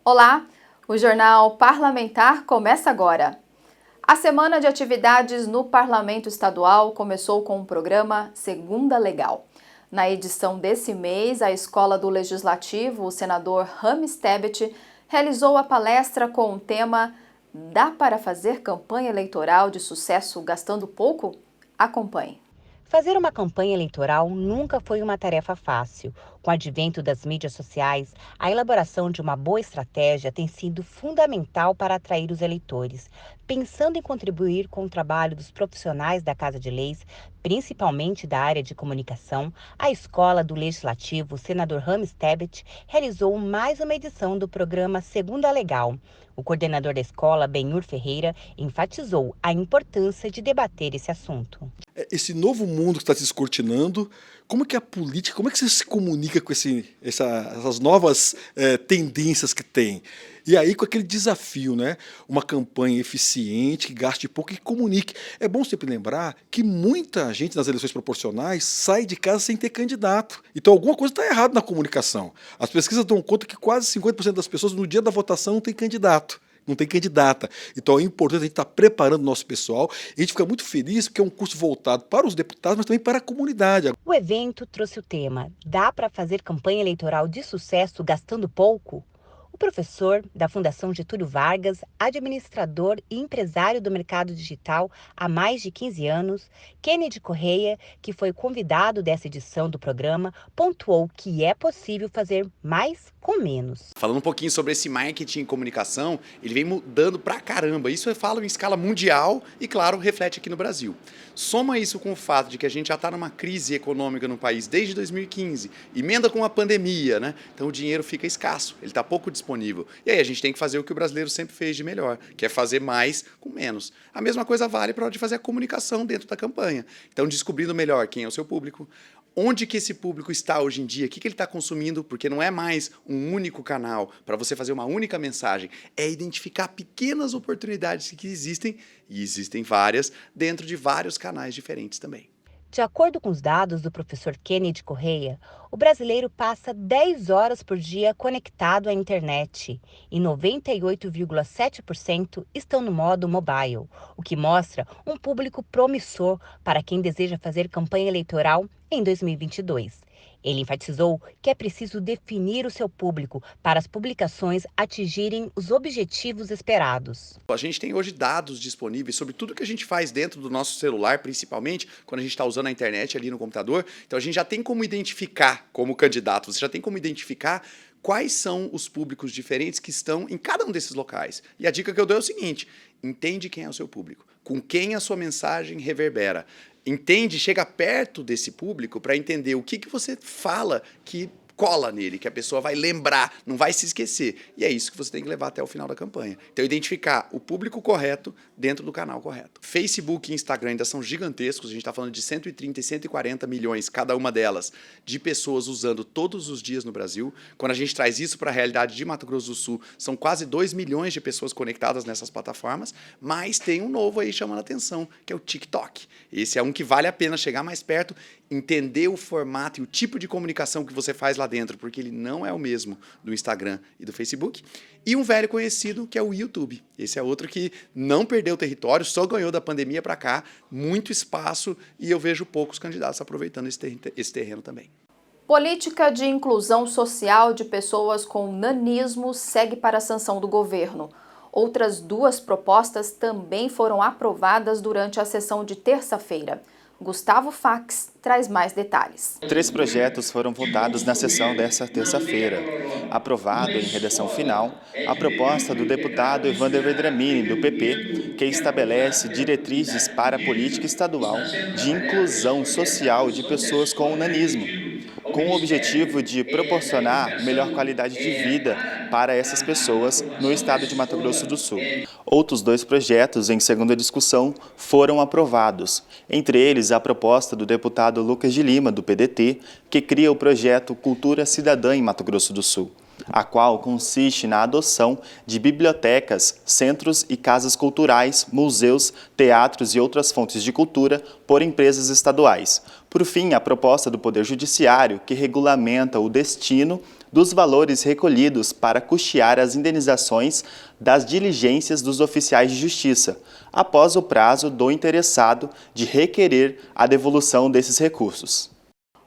Olá, o Jornal Parlamentar começa agora. A semana de atividades no Parlamento Estadual começou com o programa Segunda Legal. Na edição desse mês, a Escola do Legislativo, o senador Rames Tebet, realizou a palestra com o tema "Dá para fazer campanha eleitoral de sucesso gastando pouco?" Acompanhe. Fazer uma campanha eleitoral nunca foi uma tarefa fácil. Com o advento das mídias sociais, a elaboração de uma boa estratégia tem sido fundamental para atrair os eleitores. Pensando em contribuir com o trabalho dos profissionais da Casa de Leis, principalmente da área de comunicação, a Escola do Legislativo, o senador Rames Tebet, realizou mais uma edição do programa Segunda Legal. O coordenador da escola, Benhur Ferreira, enfatizou a importância de debater esse assunto. Esse novo mundo que está se descortinando, como é que a política, como é que você se comunica com essas novas tendências que tem? E aí com aquele desafio, né? Uma campanha eficiente, que gaste pouco e que comunique. É bom sempre lembrar que muita gente nas eleições proporcionais sai de casa sem ter candidato. Então alguma coisa está errada na comunicação. As pesquisas dão conta que quase 50% das pessoas no dia da votação não tem candidato. Não tem candidata. Então é importante a gente estar preparando o nosso pessoal. E a gente fica muito feliz porque é um curso voltado para os deputados, mas também para a comunidade. O evento trouxe o tema "Dá para fazer campanha eleitoral de sucesso gastando pouco?" O professor da Fundação Getúlio Vargas, administrador e empresário do mercado digital há mais de 15 anos, Kennedy Correia, que foi convidado dessa edição do programa, pontuou que é possível fazer mais com menos. Falando um pouquinho sobre esse marketing e comunicação, ele vem mudando pra caramba. Isso eu falo em escala mundial e, claro, reflete aqui no Brasil. Soma isso com o fato de que a gente já está numa crise econômica no país desde 2015, emenda com a pandemia, né? Então o dinheiro fica escasso, ele está pouco disponível. E aí a gente tem que fazer o que o brasileiro sempre fez de melhor, que é fazer mais com menos. A mesma coisa vale para a hora de fazer a comunicação dentro da campanha. Então, descobrindo melhor quem é o seu público, onde que esse público está hoje em dia, o que ele está consumindo, porque não é mais um único canal para você fazer uma única mensagem, é identificar pequenas oportunidades que existem, e existem várias, dentro de vários canais diferentes também. De acordo com os dados do professor Kennedy Correia, o brasileiro passa 10 horas por dia conectado à internet e 98,7% estão no modo mobile, o que mostra um público promissor para quem deseja fazer campanha eleitoral em 2022. Ele enfatizou que é preciso definir o seu público para as publicações atingirem os objetivos esperados. A gente tem hoje dados disponíveis sobre tudo que a gente faz dentro do nosso celular, principalmente quando a gente está usando a internet ali no computador. Então a gente já tem como identificar, como candidato, você já tem como identificar quais são os públicos diferentes que estão em cada um desses locais. E a dica que eu dou é o seguinte: entende quem é o seu público, com quem a sua mensagem reverbera. Entende, chega perto desse público para entender o que você fala que cola nele, que a pessoa vai lembrar, não vai se esquecer. E é isso que você tem que levar até o final da campanha. Então, identificar o público correto dentro do canal correto. Facebook e Instagram ainda são gigantescos, a gente está falando de 130 e 140 milhões, cada uma delas, de pessoas usando todos os dias no Brasil. Quando a gente traz isso para a realidade de Mato Grosso do Sul, são quase 2 milhões de pessoas conectadas nessas plataformas, mas tem um novo aí chamando a atenção, que é o TikTok. Esse é um que vale a pena chegar mais perto, entender o formato e o tipo de comunicação que você faz lá dentro, porque ele não é o mesmo do Instagram e do Facebook. E um velho conhecido, que é o YouTube. Esse é outro que não perdeu território, só ganhou da pandemia para cá, muito espaço, e eu vejo poucos candidatos aproveitando esse terreno também. Política de inclusão social de pessoas com nanismo segue para a sanção do governo. Outras 2 propostas também foram aprovadas durante a sessão de terça-feira. Gustavo Fax traz mais detalhes. 3 projetos foram votados na sessão desta terça-feira. Aprovado em redação final, a proposta do deputado Evander Vedramini, do PP, que estabelece diretrizes para a política estadual de inclusão social de pessoas com nanismo, com o objetivo de proporcionar melhor qualidade de vida para essas pessoas no estado de Mato Grosso do Sul. Outros 2 projetos em segunda discussão foram aprovados, entre eles a proposta do deputado Lucas de Lima, do PDT, que cria o projeto Cultura Cidadã em Mato Grosso do Sul. a qual consiste na adoção de bibliotecas, centros e casas culturais, museus, teatros e outras fontes de cultura por empresas estaduais. Por fim, a proposta do Poder Judiciário, que regulamenta o destino dos valores recolhidos para custear as indenizações das diligências dos oficiais de justiça, após o prazo do interessado de requerer a devolução desses recursos.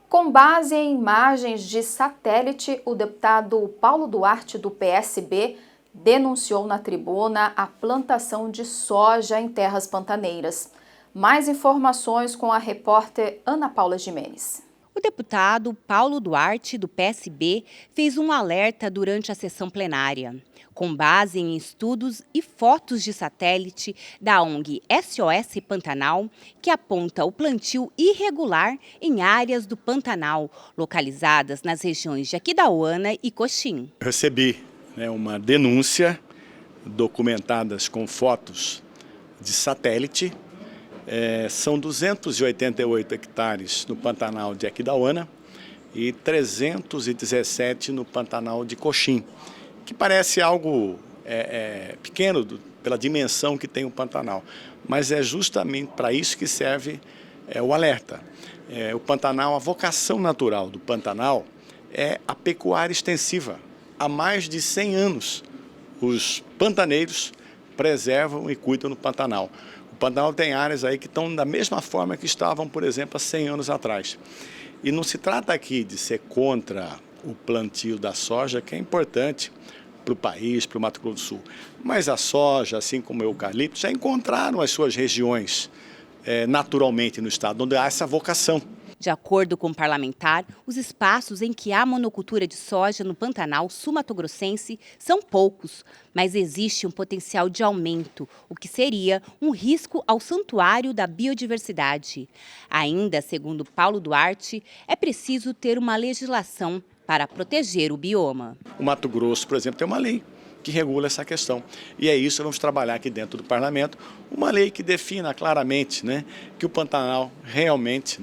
Com base em imagens de satélite, o deputado Paulo Duarte, do PSB, denunciou na tribuna a plantação de soja em terras pantaneiras. Mais informações com a repórter Ana Paula Gimenez. O deputado Paulo Duarte, do PSB, fez um alerta durante a sessão plenária. Com base em estudos e fotos de satélite da ONG SOS Pantanal, que aponta o plantio irregular em áreas do Pantanal, localizadas nas regiões de Aquidauana e Coxim. Recebi uma denúncia documentadas com fotos de satélite. São 288 hectares no Pantanal de Aquidauana e 317 no Pantanal de Coxim, que parece algo pequeno pela dimensão que tem o Pantanal, mas é justamente para isso que serve o alerta. O Pantanal, a vocação natural do Pantanal é a pecuária extensiva. Há mais de 100 anos, os pantaneiros preservam e cuidam do Pantanal. O Pantanal tem áreas aí que estão da mesma forma que estavam, por exemplo, há 100 anos atrás. E não se trata aqui de ser contra o plantio da soja, que é importante para o país, para o Mato Grosso do Sul. Mas a soja, assim como o eucalipto, já encontraram as suas regiões naturalmente no estado, onde há essa vocação. De acordo com o parlamentar, os espaços em que há monocultura de soja no Pantanal sul-mato-grossense são poucos, mas existe um potencial de aumento, o que seria um risco ao santuário da biodiversidade. Ainda, segundo Paulo Duarte, é preciso ter uma legislação para proteger o bioma. O Mato Grosso, por exemplo, tem uma lei que regula essa questão. E é isso que vamos trabalhar aqui dentro do parlamento, uma lei que defina claramente que o Pantanal realmente,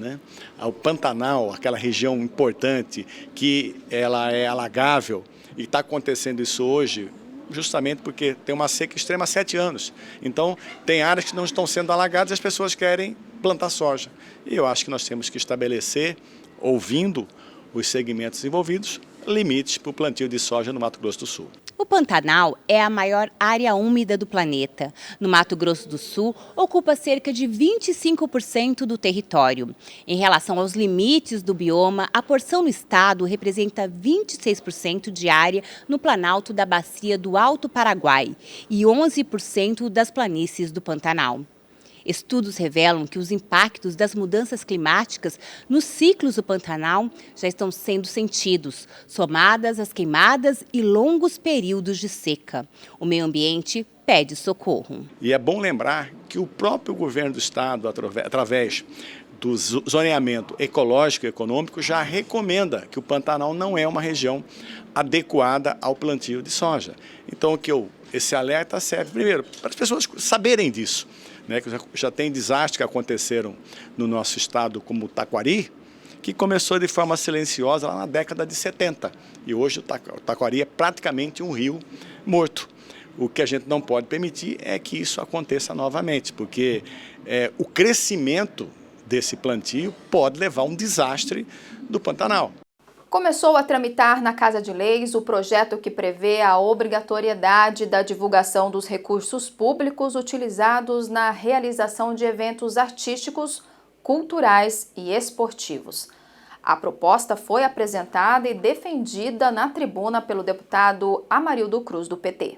o Pantanal, aquela região importante que ela é alagável, e está acontecendo isso hoje justamente porque tem uma seca extrema há 7 anos. Então, tem áreas que não estão sendo alagadas e as pessoas querem plantar soja. E eu acho que nós temos que estabelecer, ouvindo os segmentos envolvidos, limites para o plantio de soja no Mato Grosso do Sul. O Pantanal é a maior área úmida do planeta. No Mato Grosso do Sul, ocupa cerca de 25% do território. Em relação aos limites do bioma, a porção no estado representa 26% de área no planalto da bacia do Alto Paraguai e 11% das planícies do Pantanal. Estudos revelam que os impactos das mudanças climáticas nos ciclos do Pantanal já estão sendo sentidos, somadas às queimadas e longos períodos de seca. O meio ambiente pede socorro. E é bom lembrar que o próprio governo do estado, através do zoneamento ecológico e econômico, já recomenda que o Pantanal não é uma região adequada ao plantio de soja. Então, esse alerta serve, primeiro, para as pessoas saberem disso. Que já tem desastres que aconteceram no nosso estado, como o Taquari, que começou de forma silenciosa lá na década de 70. E hoje o Taquari é praticamente um rio morto. O que a gente não pode permitir é que isso aconteça novamente, porque o crescimento desse plantio pode levar a um desastre do Pantanal. Começou a tramitar na Casa de Leis o projeto que prevê a obrigatoriedade da divulgação dos recursos públicos utilizados na realização de eventos artísticos, culturais e esportivos. A proposta foi apresentada e defendida na tribuna pelo deputado Amarildo Cruz, do PT.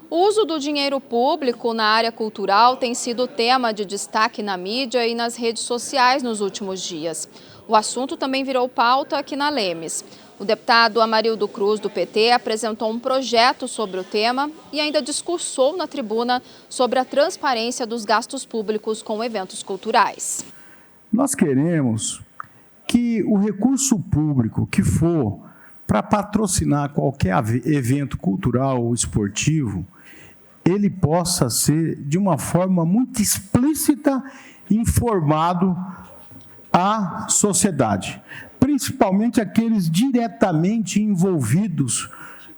O uso do dinheiro público na área cultural tem sido tema de destaque na mídia e nas redes sociais nos últimos dias. O assunto também virou pauta aqui na Lemes. O deputado Amarildo Cruz, do PT, apresentou um projeto sobre o tema e ainda discursou na tribuna sobre a transparência dos gastos públicos com eventos culturais. Nós queremos que o recurso público que for para patrocinar qualquer evento cultural ou esportivo, ele possa ser, de uma forma muito explícita, informado à sociedade, principalmente aqueles diretamente envolvidos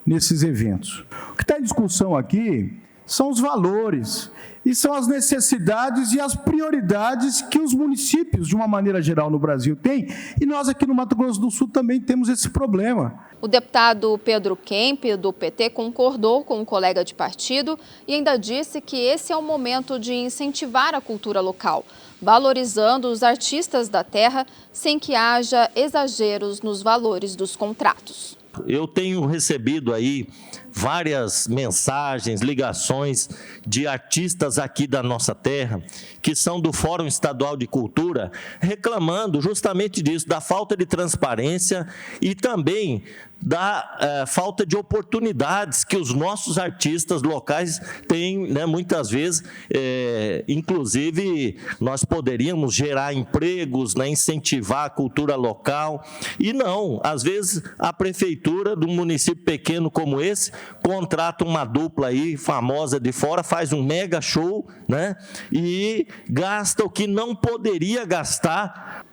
nesses eventos. O que está em discussão aqui são os valores e são as necessidades e as prioridades que os municípios, de uma maneira geral, no Brasil têm, e nós aqui no Mato Grosso do Sul também temos esse problema. O deputado Pedro Kemp, do PT, concordou com o colega de partido e ainda disse que esse é o momento de incentivar a cultura local, valorizando os artistas da terra sem que haja exageros nos valores dos contratos. Eu tenho recebido aí várias mensagens, ligações de artistas aqui da nossa terra, que são do Fórum Estadual de Cultura, reclamando justamente disso, da falta de transparência e também da falta de oportunidades que os nossos artistas locais têm, né, muitas vezes. Inclusive, nós poderíamos gerar empregos, né, incentivar a cultura local, e não, às vezes a prefeitura de um município pequeno como esse contrata uma dupla aí famosa de fora, faz um mega show, né, e gasta o que não poderia gastar.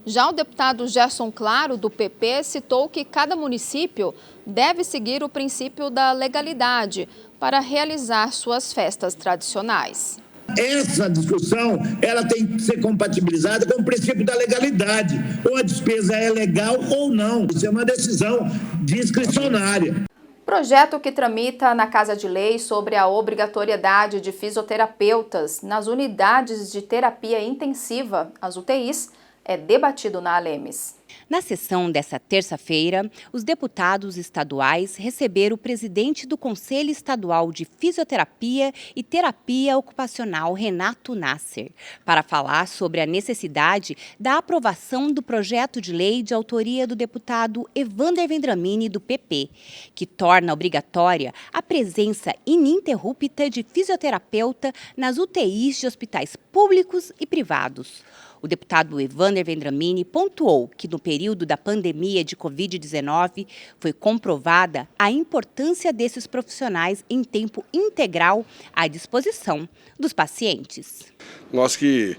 Já o deputado Gerson Claro, do PP, citou que cada município deve seguir o princípio da legalidade para realizar suas festas tradicionais. Essa discussão ela tem que ser compatibilizada com o princípio da legalidade. Ou a despesa é legal ou não. Isso é uma decisão discricionária. Projeto que tramita na Casa de Lei sobre a obrigatoriedade de fisioterapeutas nas unidades de terapia intensiva, as UTIs, é debatido na Alemes. Na sessão desta terça-feira, os deputados estaduais receberam o presidente do Conselho Estadual de Fisioterapia e Terapia Ocupacional, Renato Nasser, para falar sobre a necessidade da aprovação do projeto de lei de autoria do deputado Evander Vendramini, do PP, que torna obrigatória a presença ininterrupta de fisioterapeuta nas UTIs de hospitais públicos e privados. O deputado Evander Vendramini pontuou que no período da pandemia de Covid-19 foi comprovada a importância desses profissionais em tempo integral à disposição dos pacientes. Nós que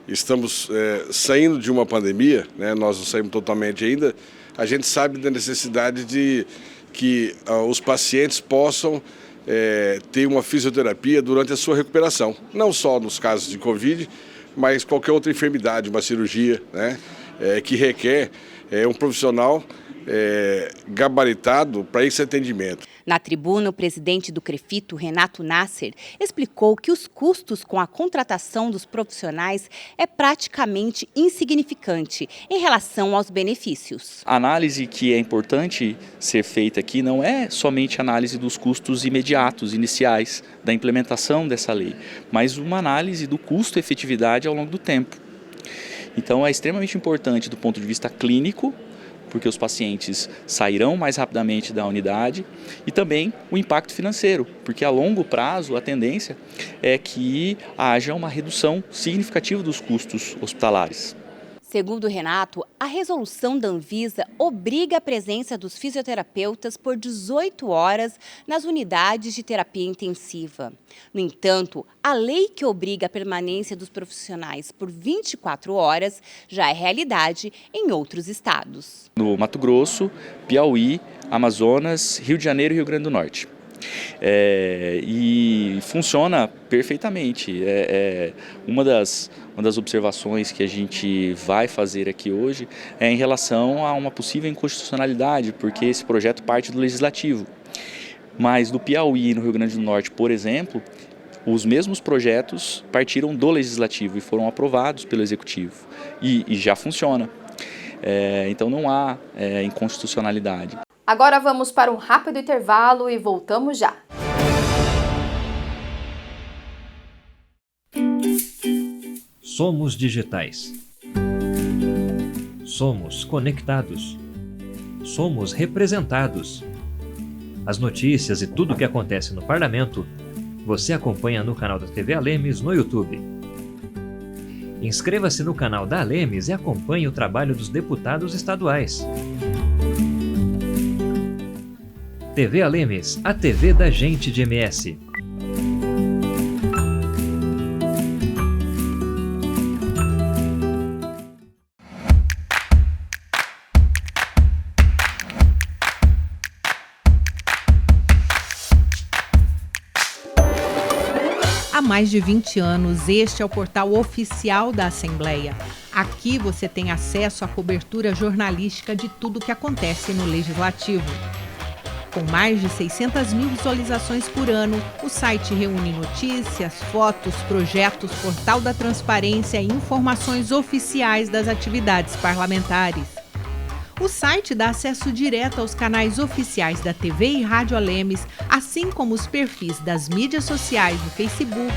estamos saindo de uma pandemia, né, nós não saímos totalmente ainda, a gente sabe da necessidade de que os pacientes possam ter uma fisioterapia durante a sua recuperação, não só nos casos de Covid, mas qualquer outra enfermidade, uma cirurgia, né, que requer um profissional gabaritado para esse atendimento. Na tribuna, o presidente do CREFITO, Renato Nasser, explicou que os custos com a contratação dos profissionais é praticamente insignificante em relação aos benefícios. A análise que é importante ser feita aqui não é somente a análise dos custos imediatos, iniciais, da implementação dessa lei, mas uma análise do custo-efetividade ao longo do tempo. Então é extremamente importante do ponto de vista clínico, porque os pacientes sairão mais rapidamente da unidade, e também o impacto financeiro, porque a longo prazo a tendência é que haja uma redução significativa dos custos hospitalares. Segundo Renato, a resolução da Anvisa obriga a presença dos fisioterapeutas por 18 horas nas unidades de terapia intensiva. No entanto, a lei que obriga a permanência dos profissionais por 24 horas já é realidade em outros estados. No Mato Grosso, Piauí, Amazonas, Rio de Janeiro e Rio Grande do Norte. E funciona perfeitamente. Uma das observações que a gente vai fazer aqui hoje é em relação a uma possível inconstitucionalidade, porque esse projeto parte do Legislativo. Mas no Piauí e no Rio Grande do Norte, por exemplo, os mesmos projetos partiram do Legislativo e foram aprovados pelo Executivo. E já funciona. Então não há inconstitucionalidade. Agora vamos para um rápido intervalo e voltamos já. Somos digitais. Somos conectados. Somos representados. As notícias e tudo o que acontece no parlamento, você acompanha no canal da TV Alemes no YouTube. Inscreva-se no canal da Alemes e acompanhe o trabalho dos deputados estaduais. TV Alemes, a TV da gente de MS. mais de 20 anos, este é o portal oficial da Assembleia. Aqui você tem acesso à cobertura jornalística de tudo o que acontece no Legislativo. Com mais de 600 mil visualizações por ano, o site reúne notícias, fotos, projetos, portal da transparência e informações oficiais das atividades parlamentares. O site dá acesso direto aos canais oficiais da TV e Rádio Alemes, assim como os perfis das mídias sociais do Facebook,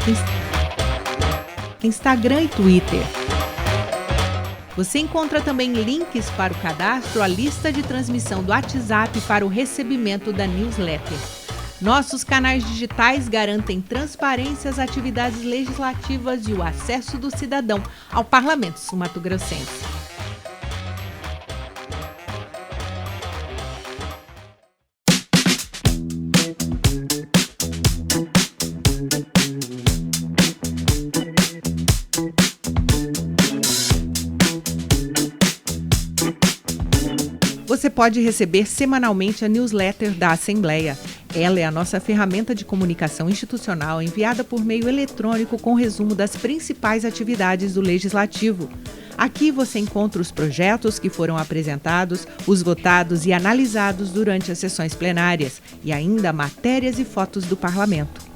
Instagram e Twitter. Você encontra também links para o cadastro, a lista de transmissão do WhatsApp para o recebimento da newsletter. Nossos canais digitais garantem transparência às atividades legislativas e o acesso do cidadão ao Parlamento sul-mato-grossense. Você pode receber semanalmente a newsletter da Assembleia. Ela é a nossa ferramenta de comunicação institucional enviada por meio eletrônico com resumo das principais atividades do Legislativo. Aqui você encontra os projetos que foram apresentados, os votados e analisados durante as sessões plenárias e ainda matérias e fotos do Parlamento.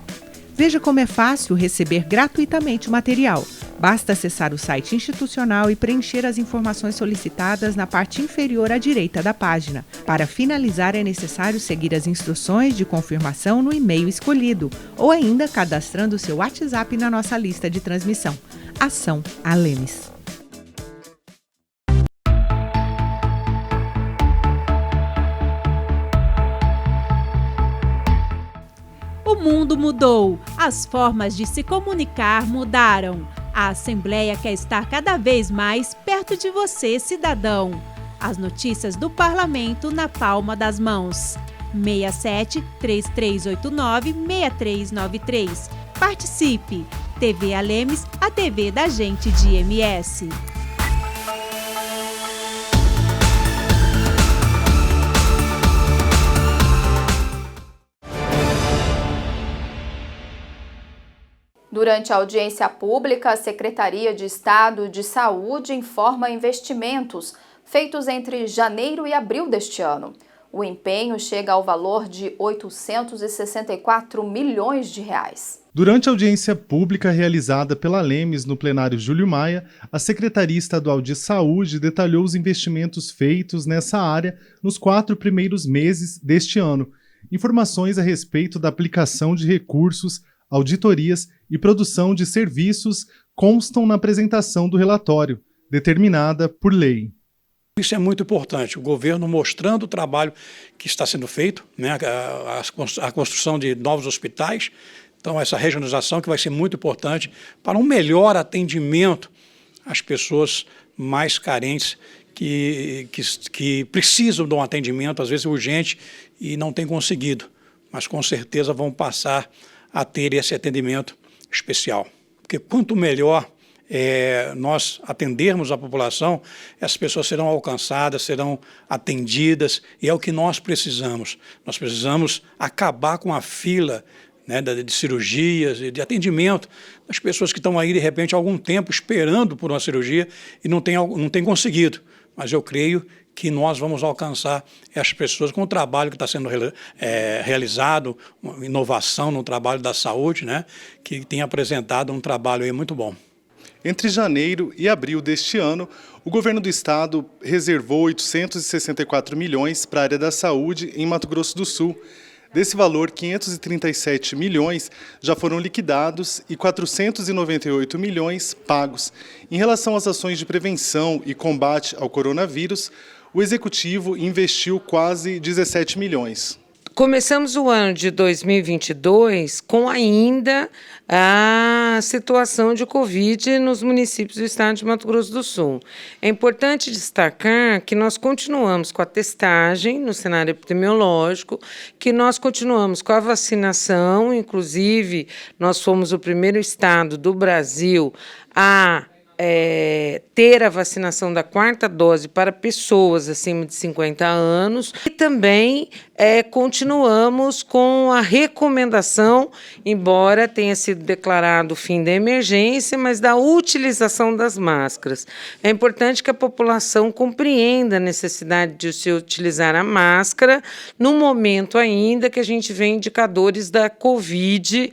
Veja como é fácil receber gratuitamente o material. Basta acessar o site institucional e preencher as informações solicitadas na parte inferior à direita da página. Para finalizar, é necessário seguir as instruções de confirmação no e-mail escolhido ou ainda cadastrando o seu WhatsApp na nossa lista de transmissão. Ação Alemes. O mundo mudou, as formas de se comunicar mudaram. A Assembleia quer estar cada vez mais perto de você, cidadão. As notícias do Parlamento na palma das mãos. 67-3389-6393. Participe! TV Alemes, a TV da gente de MS. Durante a audiência pública, a Secretaria de Estado de Saúde informa investimentos feitos entre janeiro e abril deste ano. O empenho chega ao valor de 864 milhões de reais. Durante a audiência pública realizada pela Alemes no plenário Júlio Maia, a Secretaria Estadual de Saúde detalhou os investimentos feitos nessa área nos 4 primeiros meses deste ano. Informações a respeito da aplicação de recursos, auditorias e produção de serviços constam na apresentação do relatório, determinada por lei. Isso é muito importante, o governo mostrando o trabalho que está sendo feito, né, a construção de novos hospitais, então essa regionalização que vai ser muito importante para um melhor atendimento às pessoas mais carentes que precisam de um atendimento, às vezes urgente, e não têm conseguido, mas com certeza vão passar a ter esse atendimento especial. Porque quanto melhor nós atendermos a população, essas pessoas serão alcançadas, serão atendidas, e é o que nós precisamos. Nós precisamos acabar com a fila, né, de cirurgias e de atendimento das pessoas que estão aí, de repente, há algum tempo esperando por uma cirurgia e não tem conseguido. Mas eu creio que nós vamos alcançar essas pessoas com o trabalho que está sendo realizado, uma inovação no trabalho da saúde, né, que tem apresentado um trabalho aí muito bom. Entre janeiro e abril deste ano, o governo do estado reservou 864 milhões para a área da saúde em Mato Grosso do Sul. Desse valor, 537 milhões já foram liquidados e 498 milhões pagos. Em relação às ações de prevenção e combate ao coronavírus, o Executivo investiu quase 17 milhões. Começamos o ano de 2022 com ainda a situação de Covid nos municípios do estado de Mato Grosso do Sul. É importante destacar que nós continuamos com a testagem no cenário epidemiológico, que nós continuamos com a vacinação, inclusive nós fomos o primeiro estado do Brasil a ter a vacinação da 4ª dose para pessoas acima de 50 anos e também continuamos com a recomendação, embora tenha sido declarado o fim da emergência, mas da utilização das máscaras. É importante que a população compreenda a necessidade de se utilizar a máscara no momento ainda que a gente vê indicadores da Covid,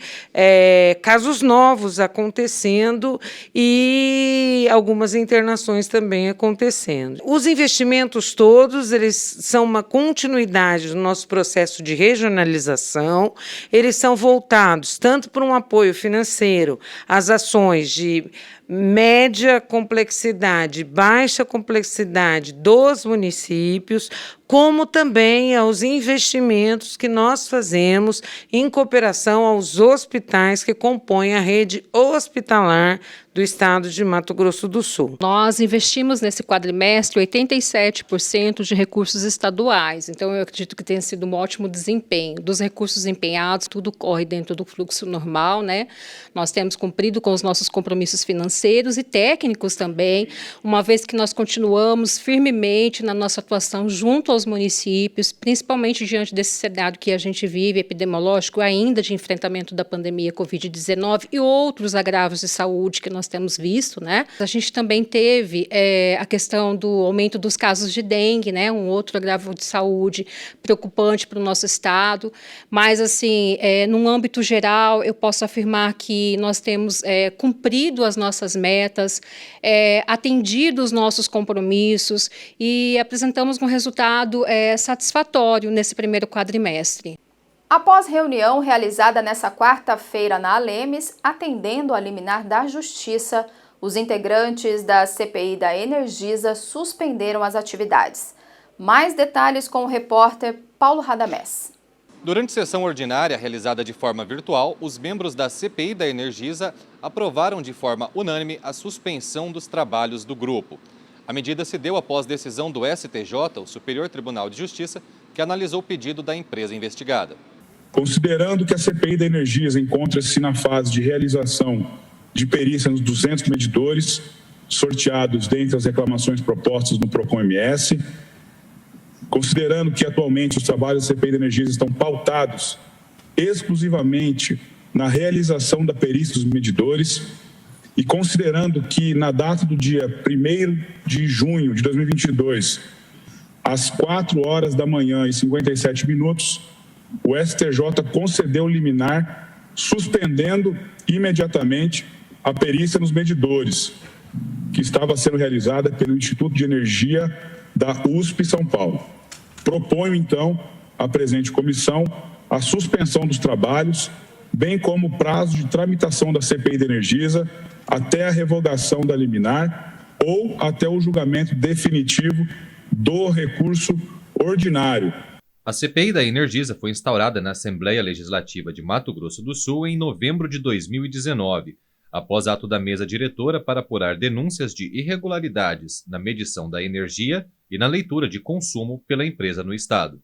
casos novos acontecendo e algumas internações também acontecendo. Os investimentos todos, eles são uma continuidade do nosso processo de regionalização, eles são voltados tanto para um apoio financeiro às ações de média complexidade, baixa complexidade dos municípios, como também aos investimentos que nós fazemos em cooperação aos hospitais que compõem a rede hospitalar do estado de Mato Grosso do Sul. Nós investimos nesse quadrimestre 87% de recursos estaduais, então eu acredito que tenha sido um ótimo desempenho. Dos recursos empenhados, tudo corre dentro do fluxo normal, né? Nós temos cumprido com os nossos compromissos financeiros e técnicos também, uma vez que nós continuamos firmemente na nossa atuação junto aos municípios, principalmente diante desse cenário que a gente vive, epidemiológico, ainda de enfrentamento da pandemia Covid-19 e outros agravos de saúde que nós temos visto, né? A gente também teve a questão do aumento dos casos de dengue, né? Um outro agravo de saúde preocupante para o nosso estado, mas assim, num âmbito geral, eu posso afirmar que nós temos cumprido as nossas metas, atendido os nossos compromissos e apresentamos um resultado satisfatório nesse primeiro quadrimestre. Após reunião realizada nesta quarta-feira na Alemes, atendendo a liminar da Justiça, os integrantes da CPI da Energisa suspenderam as atividades. Mais detalhes com o repórter Paulo Radamés. Durante sessão ordinária realizada de forma virtual, os membros da CPI da Energisa aprovaram de forma unânime a suspensão dos trabalhos do grupo. A medida se deu após decisão do STJ, o Superior Tribunal de Justiça, que analisou o pedido da empresa investigada. Considerando que a CPI da Energisa encontra-se na fase de realização de perícia nos 200 medidores sorteados dentre as reclamações propostas no PROCON-MS, considerando que atualmente os trabalhos da CPI da Energisa estão pautados exclusivamente na realização da perícia dos medidores e considerando que na data do dia 1º de junho de 2022, às 4h57, o STJ concedeu liminar, suspendendo imediatamente a perícia nos medidores, que estava sendo realizada pelo Instituto de Energia da USP São Paulo. Proponho, então, à presente comissão a suspensão dos trabalhos, bem como o prazo de tramitação da CPI da Energisa até a revogação da liminar ou até o julgamento definitivo do recurso ordinário. A CPI da Energisa foi instaurada na Assembleia Legislativa de Mato Grosso do Sul em novembro de 2019, após ato da mesa diretora para apurar denúncias de irregularidades na medição da energia e na leitura de consumo pela empresa no estado.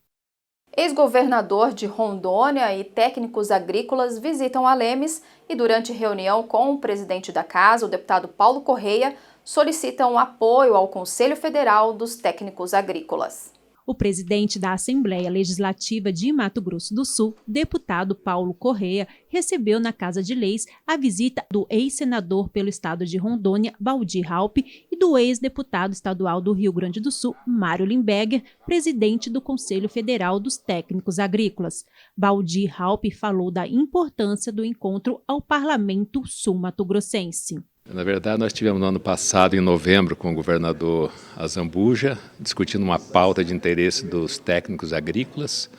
Ex-governador de Rondônia e técnicos agrícolas visitam Alemes e, durante reunião com o presidente da casa, o deputado Paulo Correia, solicitam apoio ao Conselho Federal dos Técnicos Agrícolas. O presidente da Assembleia Legislativa de Mato Grosso do Sul, deputado Paulo Correia, recebeu na Casa de Leis a visita do ex-senador pelo estado de Rondônia, Valdir Raupp, e do ex-deputado estadual do Rio Grande do Sul, Mário Limberger, presidente do Conselho Federal dos Técnicos Agrícolas. Valdir Raupp falou da importância do encontro ao Parlamento sul-mato-grossense. Na verdade, nós tivemos no ano passado, em novembro, com o governador Azambuja, discutindo uma pauta de interesse dos técnicos agrícolas.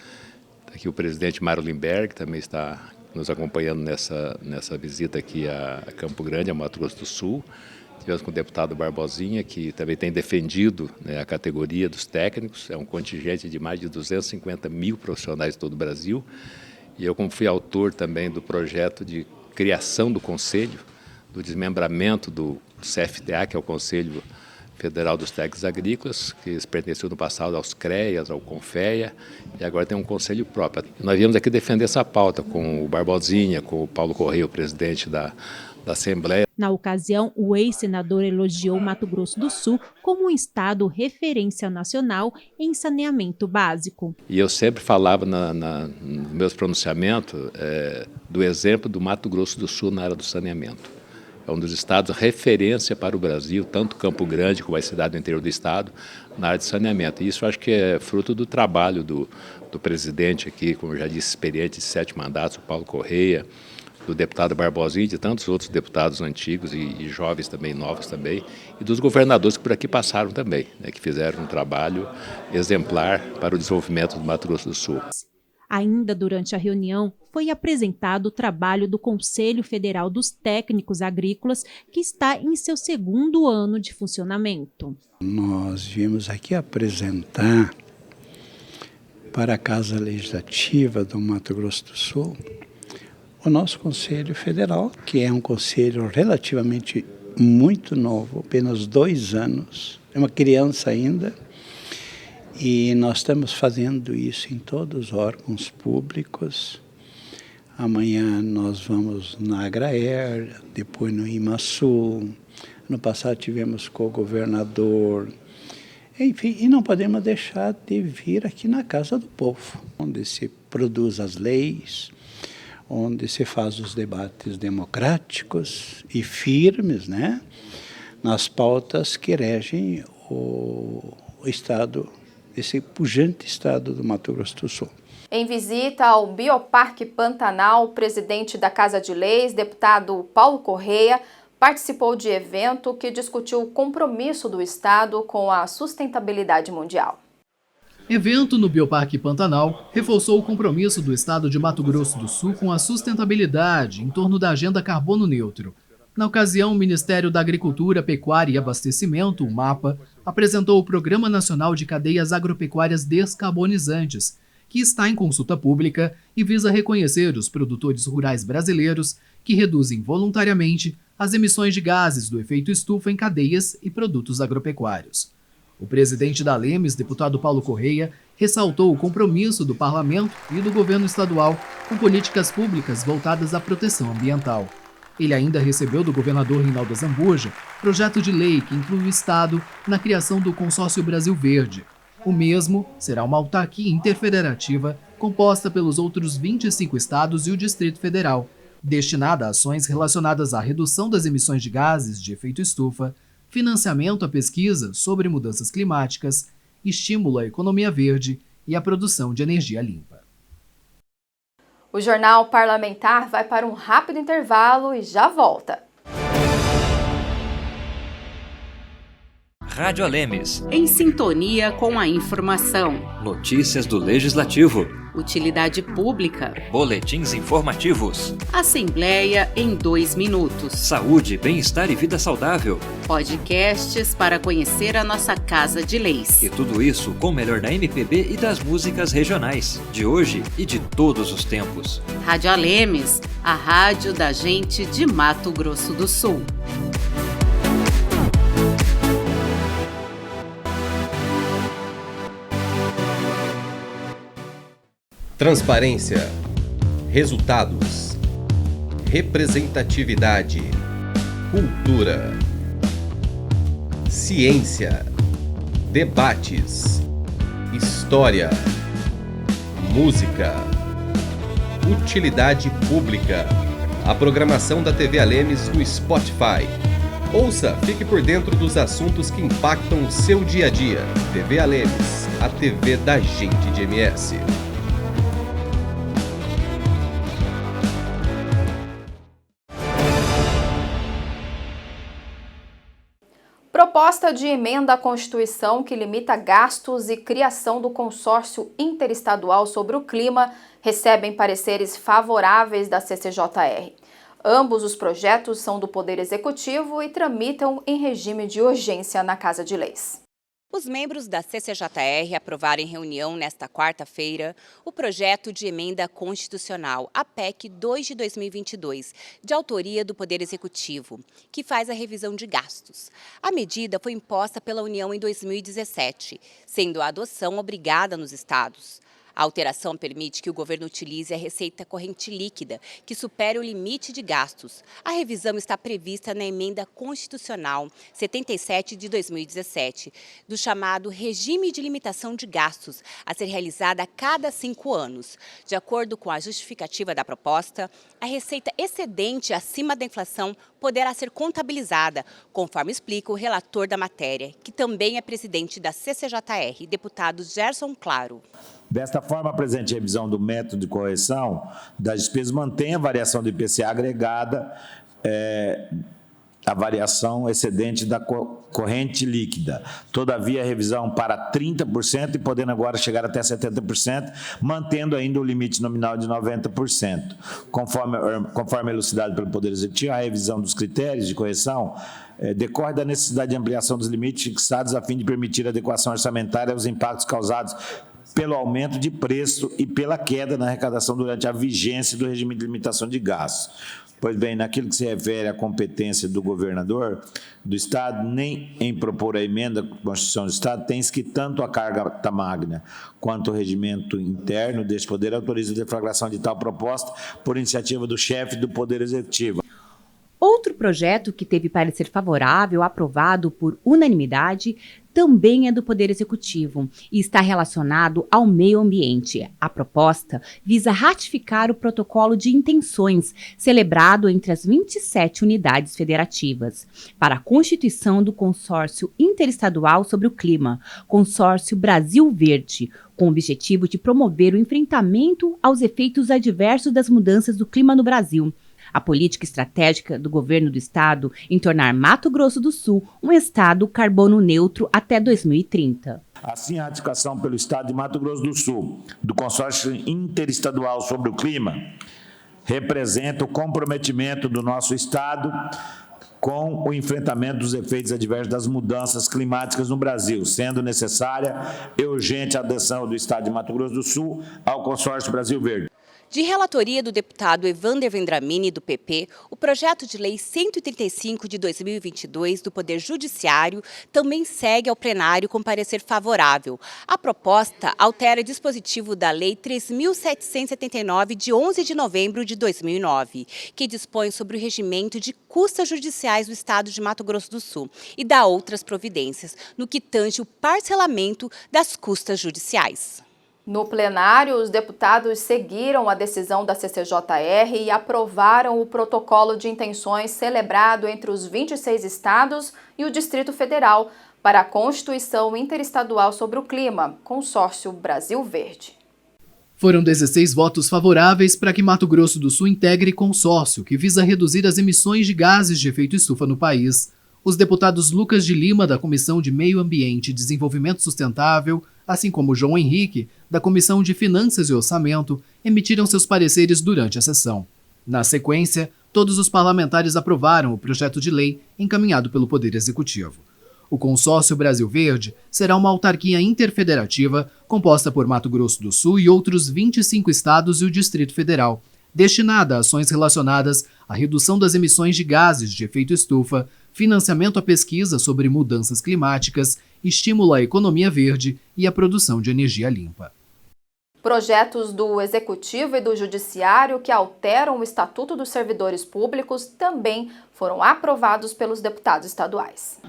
Aqui o presidente Mário Limberger também está nos acompanhando nessa visita aqui a Campo Grande, a Mato Grosso do Sul. Tivemos com o deputado Barbosinha, que também tem defendido, né, a categoria dos técnicos. É um contingente de mais de 250 mil profissionais de todo o Brasil. E eu, como fui autor também do projeto de criação do Conselho, do desmembramento do CFTA, que é o Conselho Federal dos Técnicos Agrícolas, que pertenceu no passado aos CREAS, ao CONFEA, e agora tem um conselho próprio. Nós viemos aqui defender essa pauta com o Barbosinha, com o Paulo Correia, o presidente da Assembleia. Na ocasião, o ex-senador elogiou Mato Grosso do Sul como um estado referência nacional em saneamento básico. E eu sempre falava nos meus pronunciamentos do exemplo do Mato Grosso do Sul na área do saneamento. É um dos estados referência para o Brasil, tanto Campo Grande como a cidade do interior do estado, na área de saneamento. E isso acho que é fruto do trabalho do presidente aqui, como eu já disse, experiente de 7 mandatos, o Paulo Correia, do deputado Barbosinha e de tantos outros deputados antigos e jovens também, novos também, e dos governadores que por aqui passaram também, né, que fizeram um trabalho exemplar para o desenvolvimento do Mato Grosso do Sul. Ainda durante a reunião, foi apresentado o trabalho do Conselho Federal dos Técnicos Agrícolas, que está em seu 2º ano de funcionamento. Nós viemos aqui apresentar para a Casa Legislativa do Mato Grosso do Sul o nosso Conselho Federal, que é um conselho relativamente muito novo, apenas 2 anos, é uma criança ainda. E nós estamos fazendo isso em todos os órgãos públicos. Amanhã nós vamos na Agraer, depois no IMASU. No passado tivemos com o governador. Enfim, e não podemos deixar de vir aqui na Casa do Povo, onde se produz as leis, onde se faz os debates democráticos e firmes, né, nas pautas que regem o Estado, esse pujante estado do Mato Grosso do Sul. Em visita ao Bioparque Pantanal, o presidente da Casa de Leis, deputado Paulo Correia, participou de evento que discutiu o compromisso do Estado com a sustentabilidade mundial. Evento no Bioparque Pantanal reforçou o compromisso do Estado de Mato Grosso do Sul com a sustentabilidade em torno da Agenda Carbono Neutro. Na ocasião, o Ministério da Agricultura, Pecuária e Abastecimento, o MAPA, apresentou o Programa Nacional de Cadeias Agropecuárias Descarbonizantes, que está em consulta pública e visa reconhecer os produtores rurais brasileiros que reduzem voluntariamente as emissões de gases do efeito estufa em cadeias e produtos agropecuários. O presidente da Lemes, deputado Paulo Correia, ressaltou o compromisso do Parlamento e do governo estadual com políticas públicas voltadas à proteção ambiental. Ele ainda recebeu do governador Reinaldo Azambuja projeto de lei que inclui o Estado na criação do Consórcio Brasil Verde. O mesmo será uma autarquia interfederativa composta pelos outros 25 estados e o Distrito Federal, destinada a ações relacionadas à redução das emissões de gases de efeito estufa, financiamento à pesquisa sobre mudanças climáticas, estímulo à economia verde e à produção de energia limpa. O Jornal Parlamentar vai para um rápido intervalo e já volta. Rádio Alemes. Em sintonia com a informação. Notícias do Legislativo. Utilidade pública. Boletins informativos. Assembleia em 2 minutos. Saúde, bem-estar e vida saudável. Podcasts para conhecer a nossa Casa de Leis. E tudo isso com o melhor da MPB e das músicas regionais, de hoje e de todos os tempos. Rádio Alemes, a rádio da gente de Mato Grosso do Sul. Transparência, resultados, representatividade, cultura, ciência, debates, história, música, utilidade pública, a programação da TV Alemes no Spotify. Ouça, fique por dentro dos assuntos que impactam o seu dia a dia. TV Alemes, a TV da gente de MS. Proposta de emenda à Constituição que limita gastos e criação do Consórcio Interestadual sobre o Clima recebem pareceres favoráveis da CCJR. Ambos os projetos são do Poder Executivo e tramitam em regime de urgência na Casa de Leis. Os membros da CCJR aprovaram em reunião nesta quarta-feira o projeto de emenda constitucional, a PEC 2 de 2022, de autoria do Poder Executivo, que faz a revisão de gastos. A medida foi imposta pela União em 2017, sendo a adoção obrigada nos estados. A alteração permite que o governo utilize a receita corrente líquida, que supere o limite de gastos. A revisão está prevista na Emenda Constitucional 77 de 2017, do chamado Regime de Limitação de Gastos, a ser realizada a cada 5 anos. De acordo com a justificativa da proposta, a receita excedente acima da inflação poderá ser contabilizada, conforme explica o relator da matéria, que também é presidente da CCJR, deputado Gerson Claro. Desta forma, a presente revisão do método de correção das despesas mantém a variação do IPCA agregada, a variação excedente da corrente líquida. Todavia, a revisão para 30% e podendo agora chegar até 70%, mantendo ainda o limite nominal de 90%. Conforme elucidado pelo Poder Executivo, a revisão dos critérios de correção decorre da necessidade de ampliação dos limites fixados a fim de permitir a adequação orçamentária aos impactos causados pelo aumento de preço e pela queda na arrecadação durante a vigência do regime de limitação de gastos. Pois bem, naquilo que se refere à competência do governador do Estado, nem em propor a emenda à Constituição do Estado, tem-se que tanto a Carta Magna quanto o regimento interno deste Poder autoriza a deflagração de tal proposta por iniciativa do chefe do Poder Executivo. Outro projeto que teve parecer favorável, aprovado por unanimidade, também é do Poder Executivo e está relacionado ao meio ambiente. A proposta visa ratificar o protocolo de intenções celebrado entre as 27 unidades federativas para a constituição do Consórcio Interestadual sobre o Clima, Consórcio Brasil Verde, com o objetivo de promover o enfrentamento aos efeitos adversos das mudanças do clima no Brasil. A política estratégica do governo do estado em tornar Mato Grosso do Sul um estado carbono neutro até 2030. Assim, a ratificação pelo estado de Mato Grosso do Sul do Consórcio Interestadual sobre o Clima representa o comprometimento do nosso estado com o enfrentamento dos efeitos adversos das mudanças climáticas no Brasil, sendo necessária e urgente a adesão do estado de Mato Grosso do Sul ao Consórcio Brasil Verde. De relatoria do deputado Evander Vendramini, do PP, o projeto de lei 135 de 2022 do Poder Judiciário também segue ao plenário com parecer favorável. A proposta altera dispositivo da Lei 3.779, de 11 de novembro de 2009, que dispõe sobre o regimento de custas judiciais do Estado de Mato Grosso do Sul e dá outras providências, no que tange o parcelamento das custas judiciais. No plenário, os deputados seguiram a decisão da CCJR e aprovaram o protocolo de intenções celebrado entre os 26 estados e o Distrito Federal para a Constituição Interestadual sobre o Clima, Consórcio Brasil Verde. Foram 16 votos favoráveis para que Mato Grosso do Sul integre consórcio que visa reduzir as emissões de gases de efeito estufa no país. Os deputados Lucas de Lima, da Comissão de Meio Ambiente e Desenvolvimento Sustentável, assim como João Henrique, da Comissão de Finanças e Orçamento, emitiram seus pareceres durante a sessão. Na sequência, todos os parlamentares aprovaram o projeto de lei encaminhado pelo Poder Executivo. O Consórcio Brasil Verde será uma autarquia interfederativa composta por Mato Grosso do Sul e outros 25 estados e o Distrito Federal, destinada a ações relacionadas à redução das emissões de gases de efeito estufa, financiamento à pesquisa sobre mudanças climáticas, estímulo à economia verde e à produção de energia limpa. Projetos do Executivo e do Judiciário que alteram o Estatuto dos Servidores Públicos também foram aprovados pelos deputados estaduais.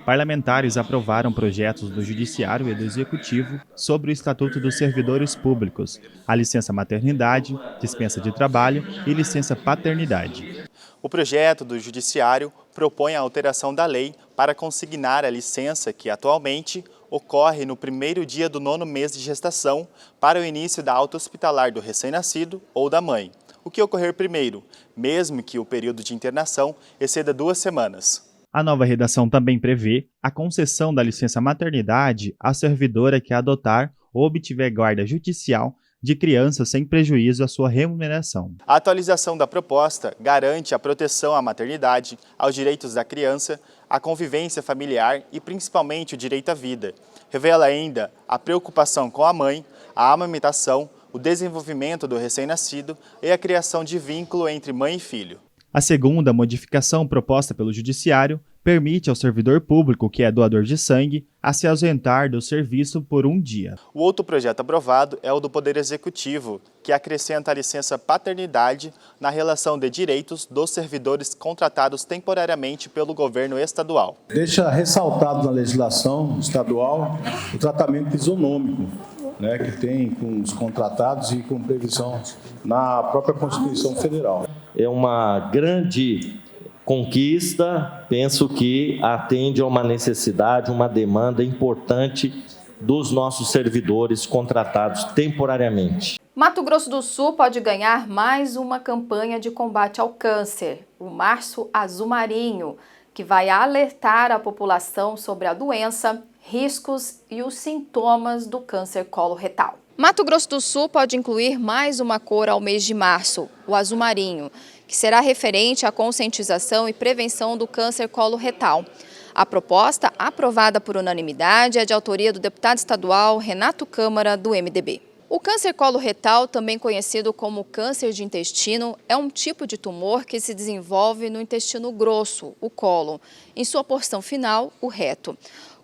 Parlamentares aprovaram projetos do Judiciário e do Executivo sobre o Estatuto dos Servidores Públicos, a licença maternidade, dispensa de trabalho e licença paternidade. O projeto do Judiciário propõe a alteração da lei para consignar a licença que, atualmente, ocorre no primeiro dia do 9º mês de gestação para o início da alta hospitalar do recém-nascido ou da mãe, o que ocorrer primeiro, mesmo que o período de internação exceda 2 semanas. A nova redação também prevê a concessão da licença maternidade à servidora que adotar ou obtiver guarda judicial de criança sem prejuízo à sua remuneração. A atualização da proposta garante a proteção à maternidade, aos direitos da criança, à convivência familiar e principalmente o direito à vida. Revela ainda a preocupação com a mãe, a amamentação, o desenvolvimento do recém-nascido e a criação de vínculo entre mãe e filho. A segunda modificação proposta pelo Judiciário permite ao servidor público que é doador de sangue a se ausentar do serviço por um dia. O outro projeto aprovado é o do Poder Executivo, que acrescenta a licença paternidade na relação de direitos dos servidores contratados temporariamente pelo governo estadual. Deixa ressaltado na legislação estadual o tratamento isonômico, que tem com os contratados e com previsão na própria Constituição Federal. É uma grande conquista, penso que atende a uma necessidade, uma demanda importante dos nossos servidores contratados temporariamente. Mato Grosso do Sul pode ganhar mais uma campanha de combate ao câncer, o Março Azul Marinho, que vai alertar a população sobre a doença, riscos e os sintomas do câncer coloretal. Mato Grosso do Sul pode incluir mais uma cor ao mês de março, o azul marinho, que será referente à conscientização e prevenção do câncer coloretal. A proposta, aprovada por unanimidade, é de autoria do deputado estadual Renato Câmara, do MDB. O câncer coloretal, também conhecido como câncer de intestino, é um tipo de tumor que se desenvolve no intestino grosso, o cólon, em sua porção final, o reto.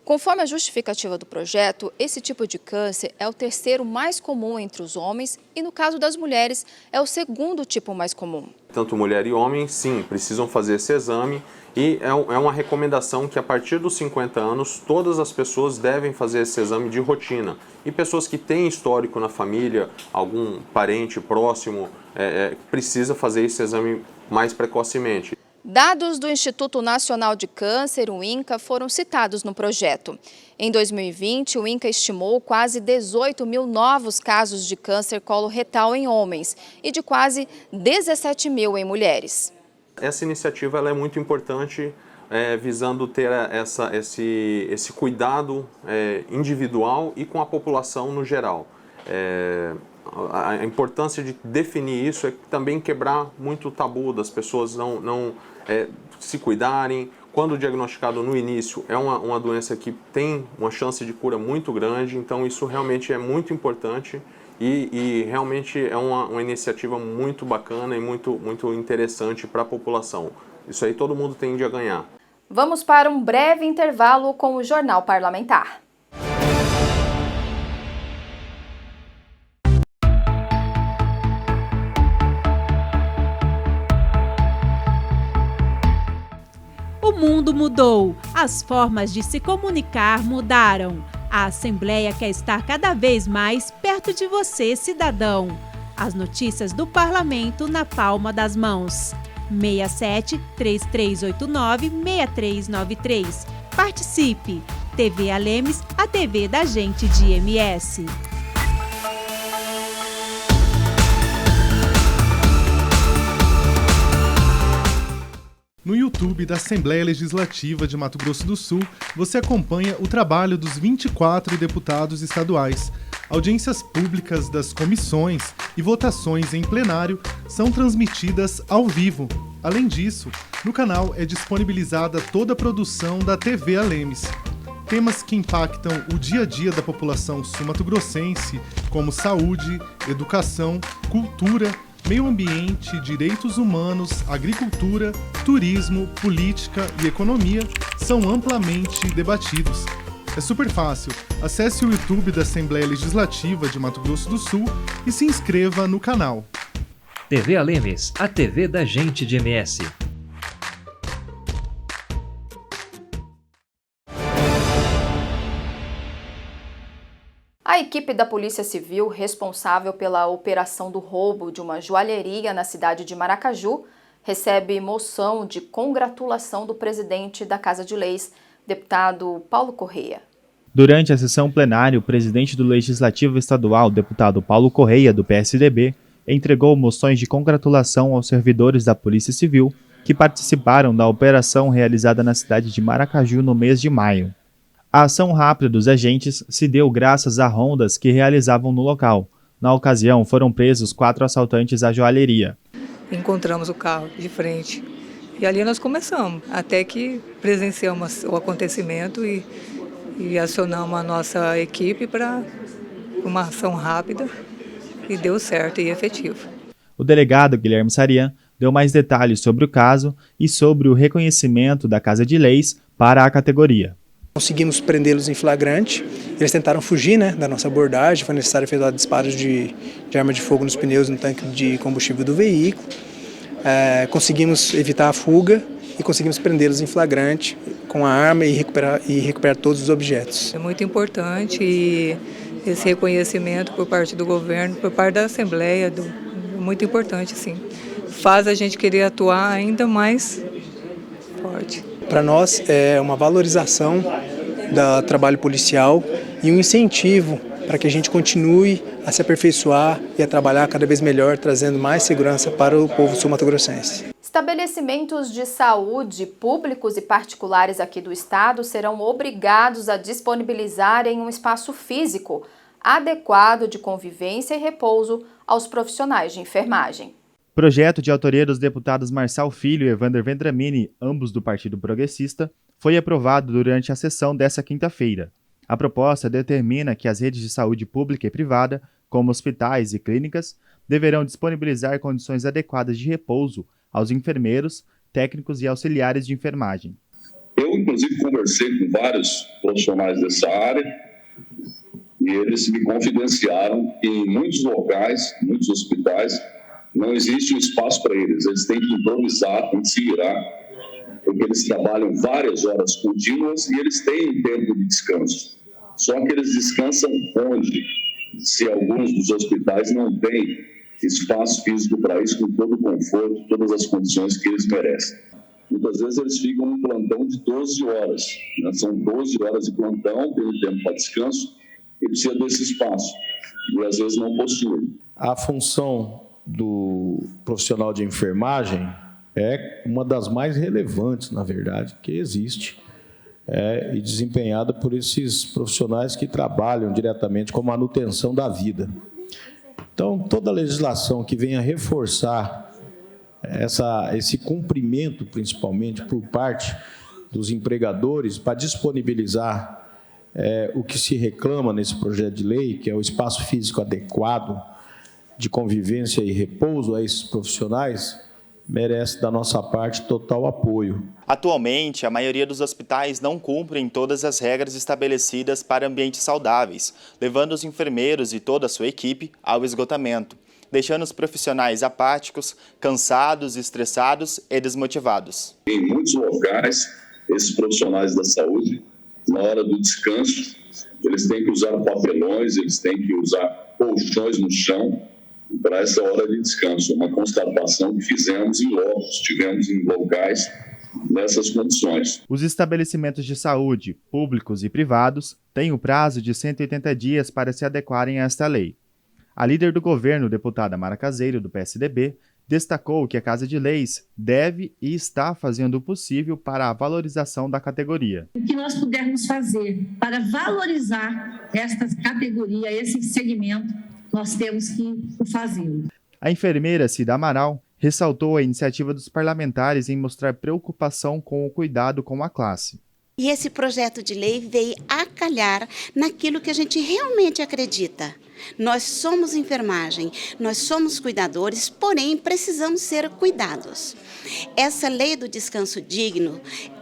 Conforme a justificativa do projeto, esse tipo de câncer é o terceiro mais comum entre os homens e, no caso das mulheres, é o segundo tipo mais comum. Tanto mulher e homem, sim, precisam fazer esse exame e é uma recomendação que a partir dos 50 anos todas as pessoas devem fazer esse exame de rotina. E pessoas que têm histórico na família, algum parente próximo, precisa fazer esse exame mais precocemente. Dados do Instituto Nacional de Câncer, o INCA, foram citados no projeto. Em 2020, o INCA estimou quase 18 mil novos casos de câncer coloretal em homens e de quase 17 mil em mulheres. Essa iniciativa ela é muito importante, visando ter esse cuidado individual e com a população no geral. A importância de definir isso é também quebrar muito o tabu das pessoas não se cuidarem. Quando diagnosticado no início, é uma doença que tem uma chance de cura muito grande, então isso realmente é muito importante e realmente é uma iniciativa muito bacana e muito interessante para a população. Isso aí todo mundo tende a ganhar. Vamos para um breve intervalo com o Jornal Parlamentar. O mundo mudou, as formas de se comunicar mudaram. A Assembleia quer estar cada vez mais perto de você, cidadão. As notícias do Parlamento na palma das mãos. 67-3389-6393. Participe! TV Alemes, a TV da gente de MS. No YouTube da Assembleia Legislativa de Mato Grosso do Sul, você acompanha o trabalho dos 24 deputados estaduais. Audiências públicas das comissões e votações em plenário são transmitidas ao vivo. Além disso, no canal é disponibilizada toda a produção da TV Alemes. Temas que impactam o dia a dia da população sul-mato-grossense, como saúde, educação, cultura, meio ambiente, direitos humanos, agricultura, turismo, política e economia, são amplamente debatidos. É super fácil. Acesse o YouTube da Assembleia Legislativa de Mato Grosso do Sul e se inscreva no canal. TV Alemes, a TV da gente de MS. A equipe da Polícia Civil responsável pela operação do roubo de uma joalheria na cidade de Maracaju recebe moção de congratulação do presidente da Casa de Leis, deputado Paulo Correia. Durante a sessão plenária, o presidente do Legislativo Estadual, deputado Paulo Correia, do PSDB, entregou moções de congratulação aos servidores da Polícia Civil que participaram da operação realizada na cidade de Maracaju no mês de maio. A ação rápida dos agentes se deu graças a rondas que realizavam no local. Na ocasião, foram presos 4 assaltantes à joalheria. Encontramos o carro de frente e ali nós começamos, até que presenciamos o acontecimento e acionamos a nossa equipe para uma ação rápida e deu certo e efetivo. O delegado Guilherme Sarian deu mais detalhes sobre o caso e sobre o reconhecimento da Casa de Leis para a categoria. Conseguimos prendê-los em flagrante. Eles tentaram fugir, da nossa abordagem. Foi necessário efetuar disparos de arma de fogo nos pneus e no tanque de combustível do veículo. Conseguimos evitar a fuga e conseguimos prendê-los em flagrante com a arma e recuperar todos os objetos. É muito importante esse reconhecimento por parte do governo, por parte da Assembleia, muito importante, sim. Faz a gente querer atuar ainda mais forte. Para nós é uma valorização do trabalho policial e um incentivo para que a gente continue a se aperfeiçoar e a trabalhar cada vez melhor, trazendo mais segurança para o povo sul-mato-grossense. Estabelecimentos de saúde públicos e particulares aqui do estado serão obrigados a disponibilizarem um espaço físico adequado de convivência e repouso aos profissionais de enfermagem. Projeto de autoria dos deputados Marçal Filho e Evander Vendramini, ambos do Partido Progressista, foi aprovado durante a sessão desta quinta-feira. A proposta determina que as redes de saúde pública e privada, como hospitais e clínicas, deverão disponibilizar condições adequadas de repouso aos enfermeiros, técnicos e auxiliares de enfermagem. Eu, inclusive, conversei com vários profissionais dessa área e eles me confidenciaram que em muitos locais, muitos hospitais, não existe um espaço para eles. Eles têm que improvisar, têm que se virar, porque eles trabalham várias horas contínuas e eles têm tempo de descanso. Só que eles descansam onde? Se alguns dos hospitais não têm espaço físico para isso, com todo o conforto, todas as condições que eles merecem. Muitas vezes eles ficam num plantão de 12 horas. São 12 horas de plantão, tem tempo para descanso e precisa desse espaço. E às vezes não possui. A função do profissional de enfermagem é uma das mais relevantes, na verdade, que existe. E desempenhada por esses profissionais que trabalham diretamente com a manutenção da vida. Então, toda legislação que venha reforçar esse cumprimento, principalmente por parte dos empregadores, para disponibilizar o que se reclama nesse projeto de lei, que é o espaço físico adequado de convivência e repouso a esses profissionais, merece da nossa parte total apoio. Atualmente, a maioria dos hospitais não cumprem todas as regras estabelecidas para ambientes saudáveis, levando os enfermeiros e toda a sua equipe ao esgotamento, deixando os profissionais apáticos, cansados, estressados e desmotivados. Em muitos locais, esses profissionais da saúde, na hora do descanso, eles têm que usar papelões, eles têm que usar colchões no chão, para essa hora de descanso, uma constatação que fizemos em locos, tivemos em locais nessas condições. Os estabelecimentos de saúde, públicos e privados, têm o prazo de 180 dias para se adequarem a esta lei. A líder do governo, deputada Mara Caseiro, do PSDB, destacou que a Casa de Leis deve e está fazendo o possível para a valorização da categoria. O que nós pudermos fazer para valorizar esta categoria, esse segmento, nós temos que fazê-lo. A enfermeira Cida Amaral ressaltou a iniciativa dos parlamentares em mostrar preocupação com o cuidado com a classe. E esse projeto de lei veio a calhar naquilo que a gente realmente acredita. Nós somos enfermagem, nós somos cuidadores, porém precisamos ser cuidados. Essa lei do descanso digno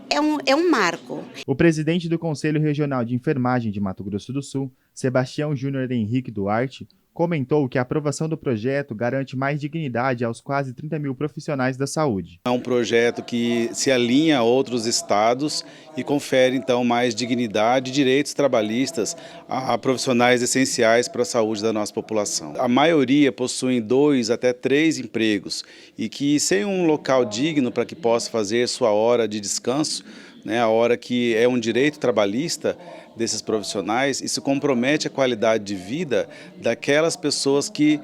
é um marco. O presidente do Conselho Regional de Enfermagem de Mato Grosso do Sul, Sebastião Júnior Henrique Duarte, comentou que a aprovação do projeto garante mais dignidade aos quase 30 mil profissionais da saúde. É um projeto que se alinha a outros estados e confere, então, mais dignidade e direitos trabalhistas a profissionais essenciais para a saúde da nossa população. A maioria possuem 2 até 3 empregos e que, sem um local digno para que possa fazer sua hora de descanso, a hora que é um direito trabalhista desses profissionais, isso compromete a qualidade de vida daquelas pessoas que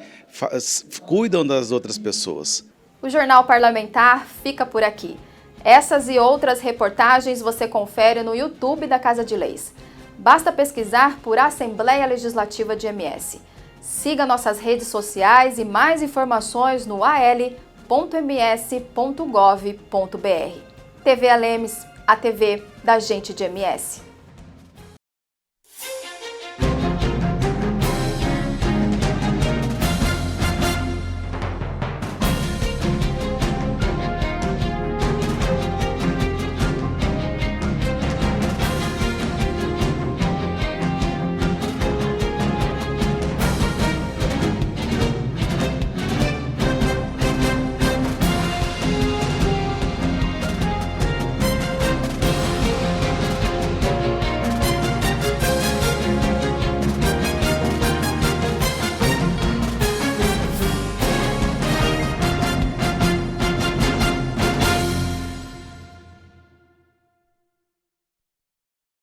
cuidam das outras pessoas. O Jornal Parlamentar fica por aqui. Essas e outras reportagens você confere no YouTube da Casa de Leis. Basta pesquisar por Assembleia Legislativa de MS. Siga nossas redes sociais e mais informações no al.ms.gov.br. TV Alemes, a TV da gente de MS.